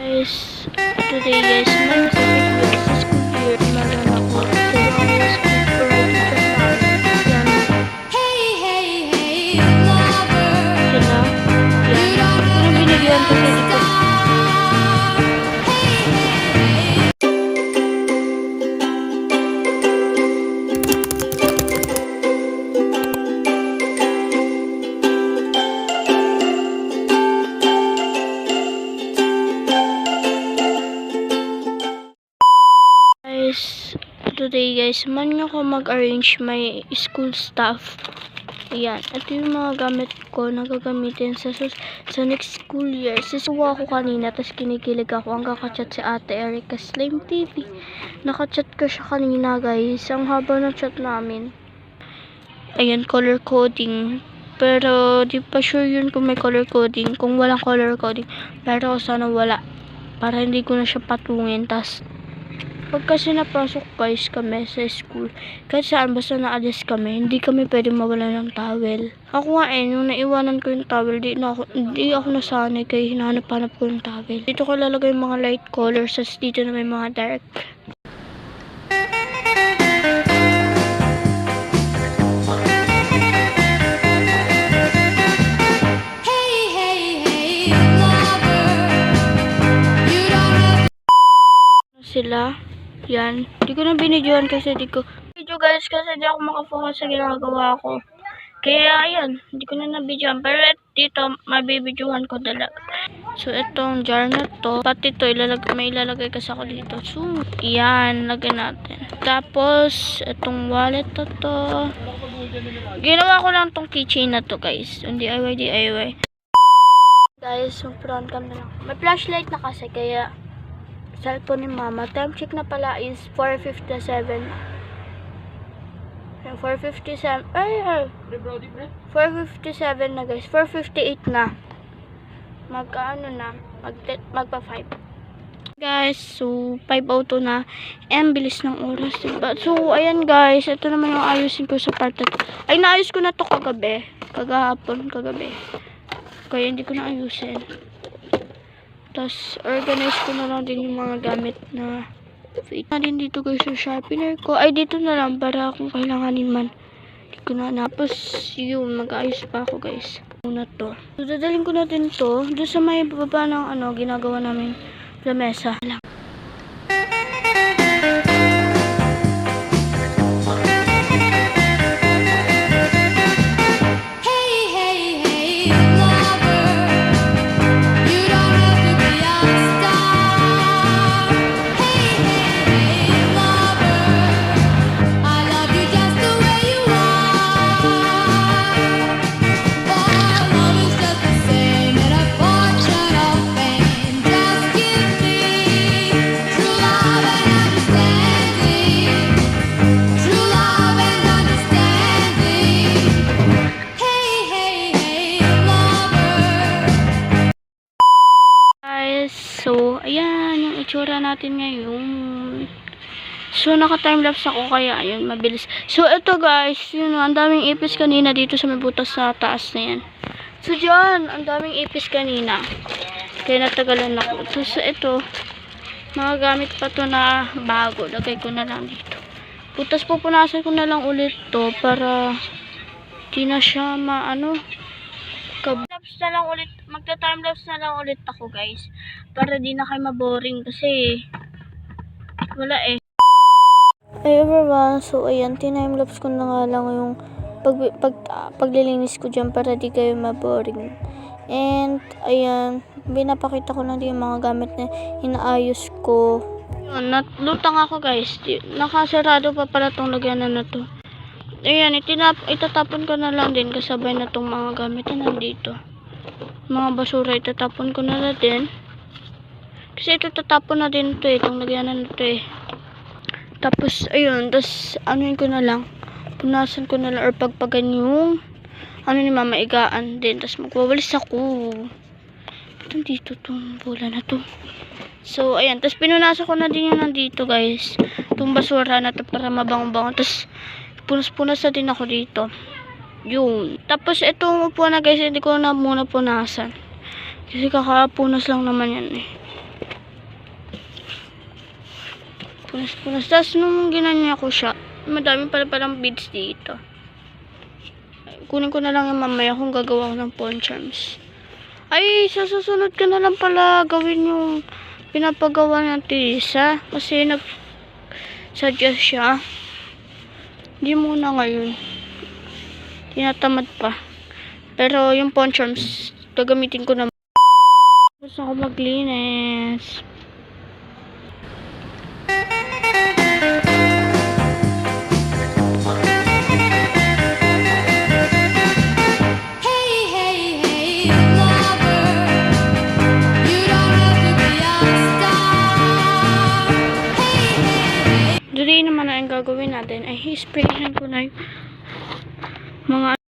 Guys, today guys, may second week sa school year. Meron ako dalawang school variety class namin. Yan. Sila. Yan. Ano binigyan kasi dito? Today guys, man ako mag-arrange my school stuff. Ayan, ito yung mga gamit ko na gagamitin sa next school year. Sisuwa ako kanina, tapos kinikilig ako ang kakachat si Ate Erica Slime TV. Nakachat ko siya kanina guys, ang haba ng chat namin. Ayan, color coding. Pero di pa sure yun kung may color coding, kung walang color coding. Pero sana wala, para hindi ko na siya patungin. Tas pag kasi napasok guys kami sa school, kahit saan basta naalis kami, hindi kami pwede mawala ng towel. Ako nga nung naiwanan ko yung towel, di ako nasanay kaya hinahanap-hanap ko yung towel. Dito ko lalagay yung mga light colors, tas dito na may mga dark. Sila. Yan. Hindi ko na binidyohan kasi video guys kasi di ako makafocus sa ginagawa ko. Kaya ayan, hindi ko na nabidyohan. Pero dito, mabibidyohan ko talaga. So, itong jar na to, pati to, may ilalagay kasi ako dito. So, yan, lagyan natin. Tapos, itong wallet na to. Ginawa ko lang tong keychain na to guys. Yung DIY. Guys, mag-front cam na lang. May flashlight na kasi, kaya cellphone ni mama. Time check na pala is 4:57. 4:57. Ay! 4:57 na guys. 4:58 na. Magka-ano na. Magpa 5. Guys, so 5:02 na. Bilis ng oras, diba? So, ayan guys. Ito naman yung ayusin ko sa part 2. Ay, naayos ko na to kagabi. Kagabi. Kaya hindi ko na ayusin. Tapos, organize ko na lang din yung mga gamit na fit na din dito guys yung sharpener ko. Ay, dito na lang para kung kailanganin man. Hindi ko na. Tapos, yun, mag-aayos pa ako guys. Muna to. So, dadalhin ko na din to. Doon sa may baba ng ginagawa namin lamesa. So, ayan, yung itsura natin ngayon. So, naka-timelapse ako, kaya, ayun, mabilis. So, ito guys, yun, ang daming ipis kanina dito sa may butas sa taas na yan. So, dyan, ang daming ipis kanina. Kaya natagalan ako. So, ito, mga gamit pa to na bago. Lagay ko na lang dito. Putas pupunasan ko na lang ulit to para di na siya magta-timelapse na lang ulit ako guys, para di na kayo maboring kasi wala Hey everyone, so ayan, timelapse ko na nga lang yung paglilinis ko dyan para di kayo maboring. And ayan, binapakita ko lang din yung mga gamit na inaayos ko. Yun, natlutang ako guys, nakasarado pa pala tong lagyanan na to. Ayan, itatapon ko na lang din kasabay na tong mga gamit na nandito. Mga basura, itatapon ko na din. Kasi ito tatapon na din to itong lagyanan na to Tapos, ayun, tapos anuin ko na lang. Punasan ko na lang or pagpagan yung ni mama igaan din. Tapos magwawalis ako. Itong dito tong bola na to. So, ayan. Tapos pinunasan ko na din yung nandito guys. Itong basura na to para mabango-bango. Tapos, punas-punas na din ako dito. Yun. Tapos, itong upuan na guys, hindi ko na muna punasan. Kasi kakapunas lang naman yan Punas-punas. Tapos nung ginanya ko siya, madami pala palang beads dito. Kunin ko na lang yung mamaya kung gagawa ko ng pawn charms. Ay, sa susunod ka na lang pala gawin yung pinapagawa ng Tisa. Kasi nag-suggest siya. Hindi muna ngayon. Tinatamad pa. Pero yung pawn charms, gagamitin ko na. Gusto ko maglinis. Today naman na ang gagawin natin ay sprayan ko na yung mga